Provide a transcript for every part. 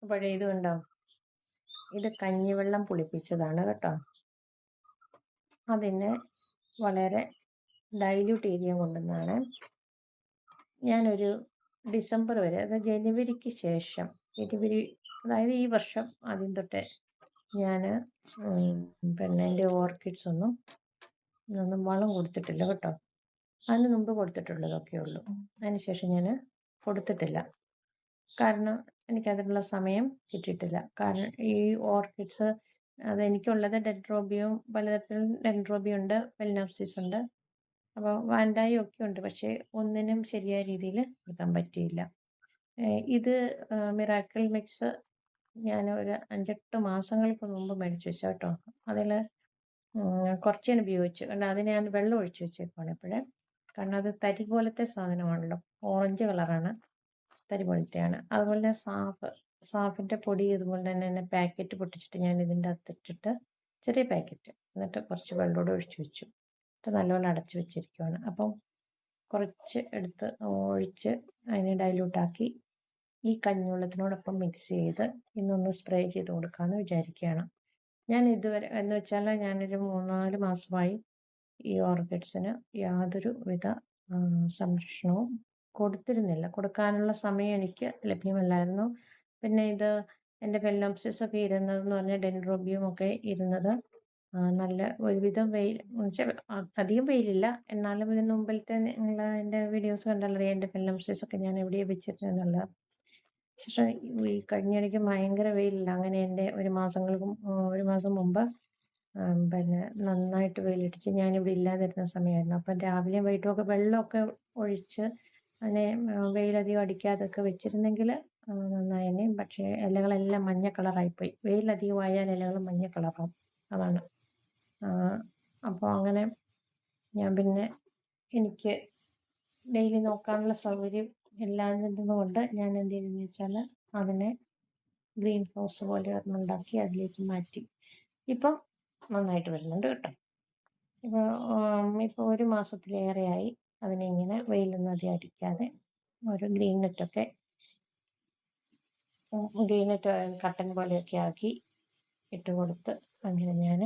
അപ്പോഴേ ഇത് കണ്ടോ, ഇത് കഞ്ഞിവെള്ളം പുളിപ്പിച്ചതാണ് കേട്ടോ. അതിനെ വളരെ ഡൈല്യൂട്ട് ചെയ്ത് ഞാൻ കൊണ്ടുവന്നതാണ്. ഞാനൊരു ഡിസംബർ വരെ, അതായത് ജനുവരിക്ക് ശേഷം, ജനുവരി അതായത് ഈ വർഷം ആദ്യം തൊട്ടേ ഞാൻ പിന്നെ എൻ്റെ ഓർക്കിഡ്സ് ഒന്നും വളം കൊടുത്തിട്ടില്ല കേട്ടോ. അതിന് മുമ്പ് കൊടുത്തിട്ടുള്ളതൊക്കെ ഉള്ളൂ. അതിനുശേഷം ഞാൻ കൊടുത്തിട്ടില്ല. കാരണം എനിക്കതിനുള്ള സമയം കിട്ടിയിട്ടില്ല. കാരണം ഈ ഓർക്കിഡ്സ് അതെനിക്കുള്ളത് ഡെൻഡ്രോബിയം, പലതരത്തിലുള്ള ഡെൻഡ്രോബിയം ഉണ്ട്, ഫെലിനോപ്സിസ് ഉണ്ട്, അപ്പോൾ വാൻഡായും ഒക്കെ ഉണ്ട്. പക്ഷേ ഒന്നിനും ശരിയായ രീതിയിൽ കൊടുക്കാൻ പറ്റിയില്ല. ഇത് മിറാക്കിൾ മിക്സ് ഞാൻ ഒരു 5-8 മാസങ്ങൾക്ക് മുമ്പ് മേടിച്ചു വെച്ച കേട്ടോ. അതിൽ കുറച്ച് ഞാൻ ഉപയോഗിച്ചു. കാരണം അതിന് ഞാൻ വെള്ളം ഒഴിച്ചു വെച്ചേക്കാണ് എപ്പോഴേ. കാരണം അത് തരി പോലത്തെ സാധനമാണല്ലോ, ഓറഞ്ച് കളറാണ്, തരി പോലത്തെയാണ്. അതുപോലെ തന്നെ സാഫിൻ്റെ പൊടി ഇതുപോലെ തന്നെ പാക്കറ്റ് പൊട്ടിച്ചിട്ട് ഞാൻ ഇതിൻ്റെ അകത്തിട്ടിട്ട്, ചെറിയ പാക്കറ്റ്, എന്നിട്ട് കുറച്ച് വെള്ളമോടെ ഒഴിച്ചു വെച്ചു. എന്നിട്ട് നല്ലപോലെ അടച്ചു വെച്ചിരിക്കുകയാണ്. അപ്പം കുറച്ച് എടുത്ത് ഒഴിച്ച് അതിനെ ഡൈല്യൂട്ടാക്കി ഈ കഞ്ഞിവെള്ളത്തിനോടൊപ്പം മിക്സ് ചെയ്ത് ഇന്നൊന്ന് സ്പ്രേ ചെയ്ത് കൊടുക്കാമെന്ന് വിചാരിക്കുകയാണ്. ഞാൻ ഇതുവരെ എന്ന് വെച്ചാൽ ഞാനൊരു 3-4 മാസമായി ഈ ഓർക്കിഡ്സിന് യാതൊരു വിധ സംരക്ഷണവും കൊടുത്തിരുന്നില്ല. കൊടുക്കാനുള്ള സമയം എനിക്ക് ലഭ്യമല്ലായിരുന്നു. പിന്നെ ഇത് എൻ്റെ ഫെലിനോപ്സിസ് ഒക്കെ ഇരുന്നതെന്ന് പറഞ്ഞാൽ ഡെൻഡ്രോബിയം ഒക്കെ ഇരുന്നത് നല്ല ഒരുവിധം വെയിൽ, അധികം വെയിലില്ല, എന്നാലും ഇതിന് മുമ്പിലത്തെ നിങ്ങൾ എൻ്റെ വീഡിയോസ് കണ്ടാലറിയാം എൻ്റെ ഫെലിനോപ്സിസ് ഒക്കെ ഞാൻ എവിടെയാണ് വെച്ചിരുന്നതെന്നുള്ളത്. പക്ഷേ ഈ കഴിഞ്ഞിടയ്ക്ക് ഭയങ്കര വെയിലില്ല. അങ്ങനെ എൻ്റെ ഒരു മാസം മുമ്പ് പിന്നെ നന്നായിട്ട് വെയിലടിച്ച് ഞാനിവിടെ ഇല്ലാതിരുന്ന സമയമായിരുന്നു. അപ്പം രാവിലെയും വൈകിട്ടും ഒക്കെ വെള്ളമൊക്കെ ഒഴിച്ച് അതിനെ വെയിലധികം അടിക്കാതൊക്കെ വെച്ചിരുന്നെങ്കിൽ നന്നായിനെ. പക്ഷേ ഇലകളെല്ലാം മഞ്ഞ കളറായിപ്പോയി. വെയിലധികമായാൽ ഇലകൾ മഞ്ഞ കളറാവും, അതാണ്. അപ്പോൾ അങ്ങനെ ഞാൻ പിന്നെ എനിക്ക് ഡെയിലി നോക്കാനുള്ള സൗകര്യം ഇല്ലാഞ്ഞതുകൊണ്ട് ഞാൻ എന്ത് ചെയ്തെന്ന് വെച്ചാൽ അതിനെ ഗ്രീൻ ഹൗസ് പോലെ ഒരെണ്ണമുണ്ടാക്കി അതിലേക്ക് മാറ്റി. ഇപ്പം നന്നായിട്ട് വരുന്നുണ്ട് കേട്ടോ. ഇപ്പോൾ ഒരു മാസത്തിലേറെയായി അതിനെ ഇങ്ങനെ വെയിലൊന്നും അധികം അടിക്കാതെ ഒരു ഗ്രീൻ നെറ്റ് കട്ടൻ പോലെയൊക്കെ ആക്കി ഇട്ട് കൊടുത്ത് അങ്ങനെ ഞാൻ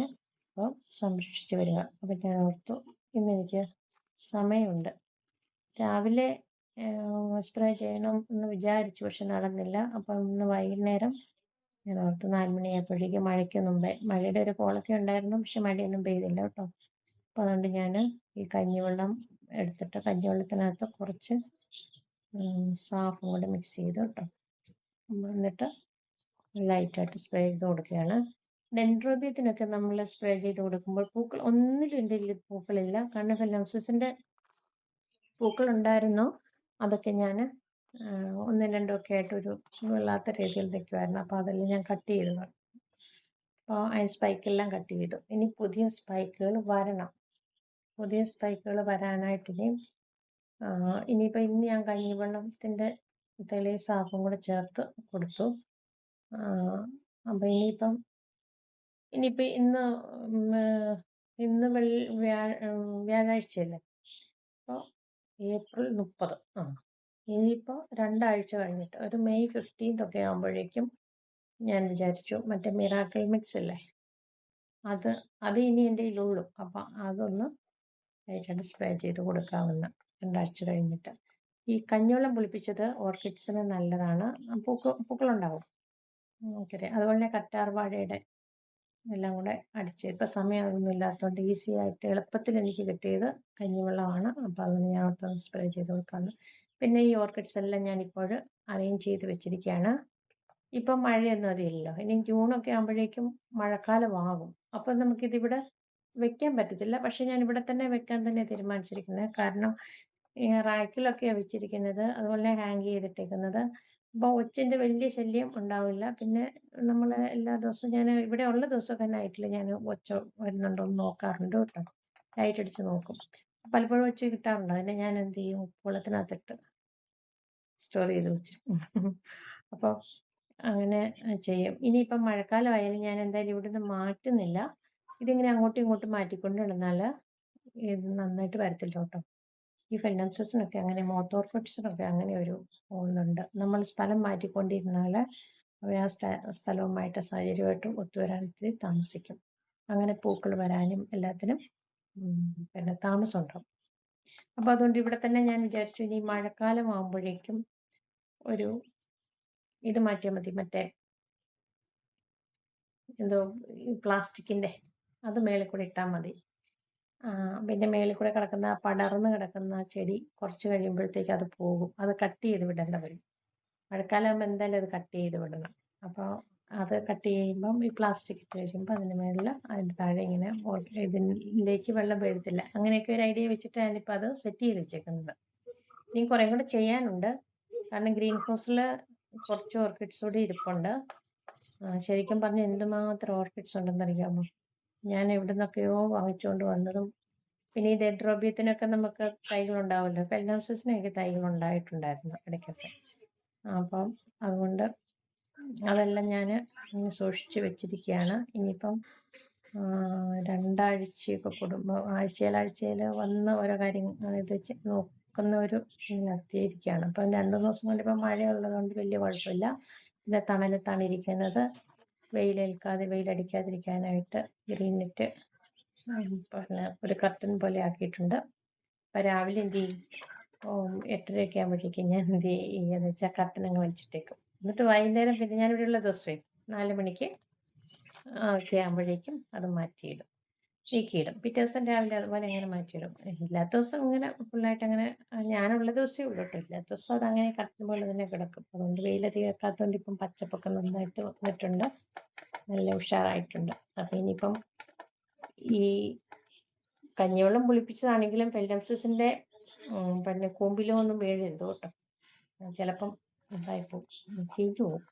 ഇപ്പോൾ സംരക്ഷിച്ച് വരിക. അപ്പം ഞാൻ ഓർത്തു ഇന്നെനിക്ക് സമയമുണ്ട്, രാവിലെ സ്പ്രേ ചെയ്യണം എന്ന് വിചാരിച്ചു, പക്ഷെ നടന്നില്ല. അപ്പം ഇന്ന് വൈകുന്നേരം ഞാൻ ഓർത്ത് 4 മണിയായപ്പോഴേക്കും മഴയ്ക്ക് മുമ്പേ, മഴയുടെ ഒരു കോളൊക്കെ ഉണ്ടായിരുന്നു, പക്ഷെ മഴയൊന്നും പെയ്തില്ല കേട്ടോ. അപ്പോൾ അതുകൊണ്ട് ഞാൻ ഈ കഞ്ഞിവെള്ളം എടുത്തിട്ട് കഞ്ഞിവെള്ളത്തിനകത്ത് കുറച്ച് സാഫും കൂടെ മിക്സ് ചെയ്തു കേട്ടോ. എന്നിട്ട് ലൈറ്റായിട്ട് സ്പ്രേ ചെയ്ത് കൊടുക്കുകയാണ്. ഡെൻഡ്രോബിയത്തിനൊക്കെ നമ്മൾ സ്പ്രേ ചെയ്ത് കൊടുക്കുമ്പോൾ ഒന്നിലും എൻ്റെ പൂക്കളില്ല. കാരണം ഫെലിനോപ്സിസിൻ്റെ പൂക്കളുണ്ടായിരുന്നു, അതൊക്കെ ഞാൻ 1-2 ഒക്കെ ആയിട്ട് ഒരു സുഖമില്ലാത്ത രീതിയിൽ നിൽക്കുമായിരുന്നു. അപ്പോൾ അതെല്ലാം ഞാൻ കട്ട് ചെയ്തു. അപ്പോൾ ആ സ്പൈക്കെല്ലാം കട്ട് ചെയ്തു. ഇനി പുതിയ സ്പൈക്കുകൾ വരണം. പുതിയ സ്പൈക്കുകൾ വരാനായിട്ട് ഇനിയിപ്പോൾ ഇന്ന് ഞാൻ കഞ്ഞിവെള്ളത്തിൻ്റെ തെളിയ സാഫും കൂടെ ചേർത്ത് കൊടുത്തു. അപ്പോൾ ഇനിയിപ്പോൾ ഇന്ന് വ്യാഴാഴ്ചയല്ലേ, അപ്പോൾ ഏപ്രിൽ 30. ഇനിയിപ്പോൾ 2 ആഴ്ച കഴിഞ്ഞിട്ട് ഒരു മെയ് 15 ഒക്കെ ആകുമ്പോഴേക്കും ഞാൻ വിചാരിച്ചു മറ്റേ മിറാക്കിൾ മിക്സ് ഇല്ലേ, അത് ഇനി എൻ്റെ കയ്യിലുള്ളൂ. അപ്പം അതൊന്ന് ലൈറ്റായിട്ട് സ്പ്രേ ചെയ്ത് കൊടുക്കാമെന്ന് 2 ആഴ്ച കഴിഞ്ഞിട്ട്. ഈ കഞ്ഞിവെള്ളം പുളിപ്പിച്ചത് ഓർക്കിഡ്സിന് നല്ലതാണ്, പൂക്കളുണ്ടാവും. ഓക്കെ. അതുപോലെ തന്നെ കറ്റാർവാഴയുടെ എല്ലാം കൂടെ അടിച്ച്, ഇപ്പം സമയമൊന്നും ഇല്ലാത്തതുകൊണ്ട് ഈസി ആയിട്ട് എളുപ്പത്തിൽ എനിക്ക് കിട്ടിയത് കഞ്ഞിവെള്ളമാണ്. അപ്പോൾ അതിന് ഞാൻ അതൊന്ന് സ്പ്രേ ചെയ്ത് കൊടുക്കാമെന്ന്. പിന്നെ ഈ ഓർക്കിഡ്സ് എല്ലാം ഞാനിപ്പോൾ അറേഞ്ച് ചെയ്ത് വെച്ചിരിക്കുകയാണ്. ഇപ്പം മഴയൊന്നും അതില്ലല്ലോ, ഇനി ജൂണൊക്കെ ആകുമ്പോഴേക്കും മഴക്കാലമാകും. അപ്പം നമുക്കിതിവിടെ വെക്കാൻ പറ്റത്തില്ല. പക്ഷെ ഞാൻ ഇവിടെ തന്നെ വെക്കാൻ തന്നെ തീരുമാനിച്ചിരിക്കുന്നത്. കാരണം റാക്കിലൊക്കെയാണ് വെച്ചിരിക്കുന്നത്, അതുപോലെ ഹാങ് ചെയ്തിട്ടേക്കുന്നത്. അപ്പോൾ ഒച്ചിൻ്റെ വലിയ ശല്യം ഉണ്ടാവില്ല. പിന്നെ നമ്മൾ എല്ലാ ദിവസവും ഞാൻ ഇവിടെ ഉള്ള ദിവസമൊക്കെ നൈറ്റിൽ ഞാൻ ഒച്ച വരുന്നുണ്ടോ എന്ന് നോക്കാറുണ്ട് കേട്ടോ. ലൈറ്റ് അടിച്ച് നോക്കും. പലപ്പോഴും ഒച്ച കിട്ടാറുണ്ട്. അതിനെ ഞാൻ എന്ത് ചെയ്യും, വെള്ളത്തിനകത്തിട്ട് സ്റ്റോർ ചെയ്ത് വെച്ചു. അപ്പോൾ അങ്ങനെ ചെയ്യും. ഇനിയിപ്പം മഴക്കാലമായാലും ഞാൻ എന്തായാലും ഇവിടുന്ന് മാറ്റുന്നില്ല. ഇതിങ്ങനെ അങ്ങോട്ടും ഇങ്ങോട്ടും മാറ്റിക്കൊണ്ടിരുന്നാൽ ഇത് നന്നായിട്ട് വരത്തില്ല കേട്ടോ. ഈ ഫെലിനോപ്സിസിനൊക്കെ അങ്ങനെ, മോട്ടോർഫിഡ്സിനൊക്കെ അങ്ങനെ ഒരു ഒന്നുണ്ട്. നമ്മൾ സ്ഥലം മാറ്റിക്കൊണ്ടിരുന്നാൽ അപ്പോൾ ആ സ്ഥലവുമായിട്ട് സാഹചര്യമായിട്ടും ഒത്തുവരാൻ ഇത്തിരി താമസിക്കും. അങ്ങനെ പൂക്കൾ വരാനും എല്ലാത്തിനും പിന്നെ താമസമുണ്ടാവും. അപ്പോൾ അതുകൊണ്ട് ഇവിടെ തന്നെ ഞാൻ വിചാരിച്ചു ഇനി മഴക്കാലം ആകുമ്പോഴേക്കും ഒരു ഇത് മാറ്റിയാൽ മതി, മറ്റേ എന്തോ പ്ലാസ്റ്റിക്കിൻ്റെ അത് മേളിൽ കൂടെ ഇട്ടാൽ മതി. പിന്നെ മേളിൽ കൂടെ കിടക്കുന്ന പടർന്ന് കിടക്കുന്ന ചെടി കുറച്ച് കഴിയുമ്പോഴത്തേക്ക് അത് പോകും. അത് കട്ട് ചെയ്ത് വിടേണ്ട വരും. മഴക്കാലമാകുമ്പോൾ എന്തായാലും അത് കട്ട് ചെയ്ത് വിടണം. അപ്പോൾ അത് കട്ട് ചെയ്യുമ്പം ഈ പ്ലാസ്റ്റിക് ഇട്ട് കഴിയുമ്പോൾ അതിന് മേളിൽ അതിൻ്റെ താഴെ ഇങ്ങനെ ഇതിലേക്ക് വെള്ളം വീഴത്തില്ല. അങ്ങനെയൊക്കെ ഒരു ഐഡിയ വെച്ചിട്ട് ഞാനിപ്പോൾ അത് സെറ്റ് ചെയ്ത് വെച്ചേക്കുന്നത്. ഇനി കുറേ കൂടെ ചെയ്യാനുണ്ട്. കാരണം ഗ്രീൻ ഹൗസിൽ കുറച്ച് ഓർക്കിഡ്സ് കൂടി ഇരിപ്പുണ്ട്. ശരിക്കും പറഞ്ഞാൽ എന്തുമാത്രം ഓർക്കിഡ്സ് ഉണ്ടെന്നറിയാമോ? ഞാൻ എവിടെ നിന്നൊക്കെയോ വാങ്ങിച്ചുകൊണ്ട് വന്നതും പിന്നെ ഈ ഡെൻഡ്രോബിയത്തിനൊക്കെ നമുക്ക് തൈകളുണ്ടാവുമല്ലോ. ഫെലനോസിസിനൊക്കെ തൈകളുണ്ടായിട്ടുണ്ടായിരുന്നു ഇടയ്ക്കൊക്കെ. അപ്പം അതുകൊണ്ട് അതെല്ലാം ഞാൻ സൂക്ഷിച്ച് വെച്ചിരിക്കുകയാണ്. ഇനിയിപ്പം 2 ആഴ്ചയൊക്കെ കൂടുമ്പോൾ ആഴ്ചയിൽ വന്ന് ഓരോ കാര്യങ്ങൾ ഇത് നോക്കുന്ന ഒരു നടത്തിയിരിക്കുകയാണ്. അപ്പം 2 ദിവസം കൊണ്ട് ഇപ്പം മഴയുള്ളതുകൊണ്ട് വലിയ കുഴപ്പമില്ല. പിന്നെ തണലത്താണ് ഇരിക്കുന്നത്. വെയിലടിക്കാതിരിക്കാനായിട്ട് ഗ്രീൻ നെറ്റ് പിന്നെ ഒരു കർട്ടൻ പോലെ ആക്കിയിട്ടുണ്ട്. അപ്പം രാവിലെ എന്ത് ചെയ്യും, 8:30 ആകുമ്പോഴേക്കും ഞാൻ എന്ത് ചെയ്യുകയെന്ന് വെച്ചാൽ കർട്ടൻ അങ്ങ് വലിച്ചിട്ടേക്കും. എന്നിട്ട് വൈകുന്നേരം പിന്നെ ഞാനിവിടെയുള്ള ദിവസമേ 4 മണിക്ക് ഒക്കെ ആകുമ്പോഴേക്കും അത് നീക്കിയിടും. പിറ്റേ ദിവസം രാവിലെ അതുപോലെ അങ്ങനെ മാറ്റിയിടും. ഇല്ലാത്ത ദിവസം ഇങ്ങനെ ഫുള്ളായിട്ട് അങ്ങനെ ഞാനുള്ള ദിവസമേ ഉള്ളൂ കേട്ടോ. ഇല്ലാത്ത ദിവസം അതങ്ങനെ കർട്ടൻ പോലെ തന്നെ കിടക്കും. അതുകൊണ്ട് വെയിലധികം വെക്കാത്തതുകൊണ്ട് ഇപ്പം പച്ചപ്പൊക്കെ നന്നായിട്ട് വന്നിട്ടുണ്ട്, നല്ല ഉഷാറായിട്ടുണ്ട്. അപ്പം ഇനിയിപ്പം ഈ കഞ്ഞിവെള്ളം പുളിപ്പിച്ചതാണെങ്കിലും ഫെലനോസിസിൻ്റെ പിന്നെ കൂമ്പിലൊന്നും വീഴരുത് കേട്ടോ. ചിലപ്പം ഇതായിപ്പോവും, ചീഞ്ഞു പോവും.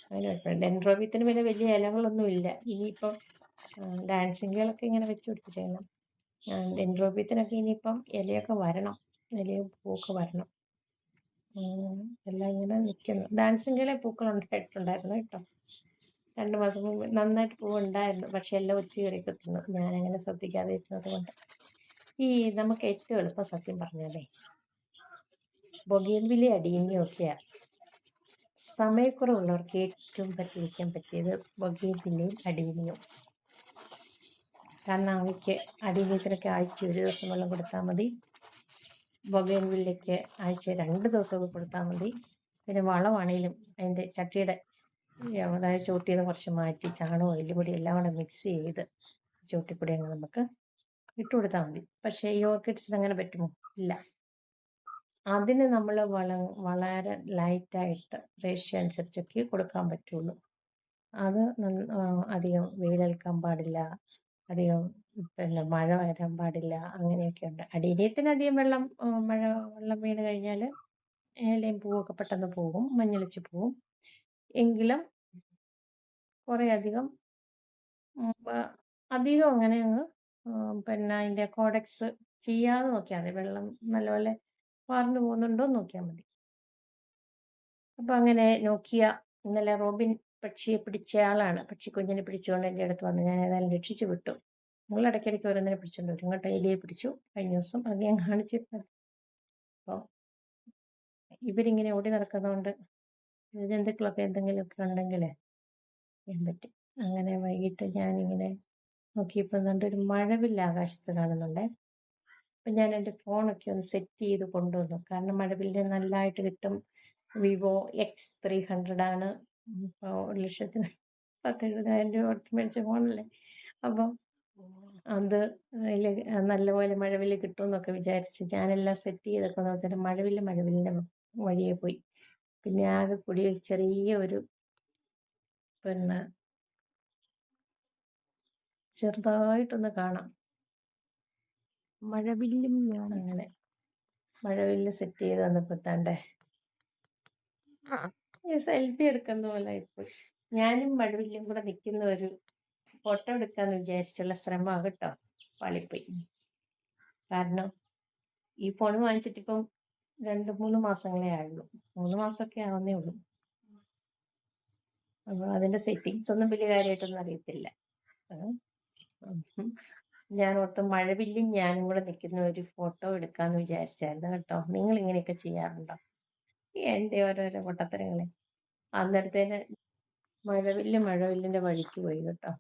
അങ്ങനെ കുഴപ്പമില്ല. ഡെൻഡ്രോബിയത്തിന് പിന്നെ വലിയ ഇലകളൊന്നും ഇല്ല. ഇനിയിപ്പം ഡാൻസിങ്ങുകളൊക്കെ ഇങ്ങനെ വെച്ച് പിടിപ്പിച്ചേക്കണം. ഡെൻഡ്രോബിയത്തിനൊക്കെ ഇനിയിപ്പം ഇലയൊക്കെ വരണം, ഇലയും പൂവൊക്കെ വരണം. എല്ലാം ഇങ്ങനെ നിൽക്കുന്നു. ഡാൻസിങ്ങിലെ പൂക്കൾ ഉണ്ടായിട്ടുണ്ടായിരുന്നു കേട്ടോ. 2 മാസം മുമ്പ് നന്നായിട്ട് പൂവുണ്ടായിരുന്നു. പക്ഷെ എല്ലാം ഒച്ച കയറിയൊക്കെ തിന്നു. ഞാനങ്ങനെ ശ്രദ്ധിക്കാതെ ഇരുന്നത് കൊണ്ട്. നമുക്ക് ഏറ്റവും എളുപ്പം സത്യം പറഞ്ഞാലേ ബൊഗെയിൻവില്ല അഡീനിയൊക്കെയാണ്. സമയക്കുറവുള്ളവർക്ക് ഏറ്റവും വയ്ക്കാൻ പറ്റിയത് ബൊഗെയിൻവില്ലയും അഡീനിയും. കാരണം അവയ്ക്ക് അഡീനിയത്തിനൊക്കെ ആഴ്ച 1 ദിവസം വെള്ളം കൊടുത്താൽ മതി. ബൊഗെയിൻവില്ലയ്ക്ക് ആഴ്ച 2 ദിവസമൊക്കെ കൊടുത്താൽ മതി. പിന്നെ വളമാണെങ്കിലും അതിൻ്റെ ചട്ടിയുടെ അതായത് ചോട്ടിൽ നിന്ന് കുറച്ച് മാറ്റി ചാണകവും എല്ലുപൊടി എല്ലാം കൂടെ മിക്സ് ചെയ്ത് ചോട്ടിക്കൂടി അങ്ങ് നമുക്ക് ഇട്ട് കൊടുത്താൽ മതി. പക്ഷേ ഈ ഓർക്കിഡ്സിന് അങ്ങനെ പറ്റുമോ? ഇല്ല. അതിന് നമ്മൾ വളരെ ലൈറ്റായിട്ട് റേഷ്യോ അനുസരിച്ചൊക്കെ കൊടുക്കാൻ പറ്റുള്ളൂ. അത് അധികം വെയിലേൽക്കാൻ പാടില്ല, അധികം പിന്നെ മഴ വരാൻ പാടില്ല, അങ്ങനെയൊക്കെ ഉണ്ട്. അഡീനിയത്തിന് അധികം വെള്ളം വീണ് കഴിഞ്ഞാൽ ഇലയും പൂവൊക്കെ പെട്ടെന്ന് പോകും, മഞ്ഞളിച്ച് പോവും. എങ്കിലും കുറേ അധികം അങ്ങനെ അങ്ങ് പിന്നെ അതിൻ്റെ കോഡക്സ് ചെയ്യാതെ നോക്കിയാൽ മതി. വെള്ളം നല്ലപോലെ വാർന്നു പോകുന്നുണ്ടോ എന്ന് നോക്കിയാൽ മതി. അപ്പം അങ്ങനെ ഇന്നലെ റോബിൻ പക്ഷിയെ പിടിച്ച ആളാണ്. പക്ഷിക്കുഞ്ഞിനെ പിടിച്ചുകൊണ്ട് എൻ്റെ അടുത്ത് വന്ന് ഞാൻ ഏതായാലും രക്ഷിച്ചു വിട്ടു. നിങ്ങൾ ഇടയ്ക്കിടയ്ക്ക് ഓരോന്നിനെ പിടിച്ചുകൊണ്ട് വരും. ഇങ്ങോട്ട് എലിയെ പിടിച്ചു കഴിഞ്ഞ ദിവസം, അത് ഞാൻ കാണിച്ചിരുന്നത്. അപ്പോൾ ഇവരിങ്ങനെ ഓടി നടക്കുന്നതുകൊണ്ട് ജന്തുക്കളൊക്കെ എന്തെങ്കിലുമൊക്കെ ഉണ്ടെങ്കിൽ ചെയ്യാൻ പറ്റും. അങ്ങനെ വൈകിട്ട് ഞാനിങ്ങനെ നോക്കിയപ്പോൾ ഒരു മഴവില്ല് ആകാശത്ത് കാണുന്നുണ്ടേ. അപ്പം ഞാൻ എൻ്റെ ഫോണൊക്കെ ഒന്ന് സെറ്റ് ചെയ്ത് കൊണ്ടുവന്നു. കാരണം മഴവില്ല് നല്ലതായിട്ട് കിട്ടും. വിവോ X300 ആണ്. ഇപ്പോൾ 1,70,000 രൂപ കൊടുത്ത് മേടിച്ച ഫോണല്ലേ. അപ്പം അത് നല്ലപോലെ മഴവില്ല് കിട്ടുമെന്നൊക്കെ വിചാരിച്ച് ഞാനെല്ലാം സെറ്റ് ചെയ്തൊക്കെ നോക്കിയിട്ട് മഴവില്ലിൻ്റെ വഴിയെ പോയി. പിന്നെ ആകെ കൂടി ചെറിയ ഒരു പിന്നെ ചെറുതായിട്ടൊന്ന് കാണാം. മഴവില്ലും അങ്ങനെ മഴവില്ല് സെറ്റ് ചെയ്ത് വന്നപ്പോൾ ഈ സെൽഫി എടുക്കുന്ന പോലെ ആയിപ്പോയി. ഞാനും മഴവില്ലും കൂടെ നിൽക്കുന്ന ഒരു ഫോട്ടോ എടുക്കാന്ന് വിചാരിച്ചുള്ള ശ്രമം കേട്ടോ, പാളിപ്പോയി. കാരണം ഈ ഫോൺ വാങ്ങിച്ചിട്ട് ഇപ്പം 2-3 മാസങ്ങളേ ആയുള്ളൂ. 3 മാസമൊക്കെ ആവുന്നേ ഉള്ളൂ. അപ്പോൾ അതിൻ്റെ സെറ്റിങ്സ് ഒന്നും വലിയ കാര്യമായിട്ടൊന്നും അറിയത്തില്ല. ഞാൻ ഓർത്ത് മഴവില്ലും ഞാനും കൂടെ നിൽക്കുന്ന ഒരു ഫോട്ടോ എടുക്കാന്ന് വിചാരിച്ചായിരുന്നു കേട്ടോ. നിങ്ങൾ ഇങ്ങനെയൊക്കെ ചെയ്യാറുണ്ടോ? എൻ്റെ ഓരോരോ പൊട്ടത്തരങ്ങളെ. അന്നേരത്തേന് മഴവില്ല് മഴവില്ലിന്റെ വഴിക്ക് പോയി കേട്ടോ.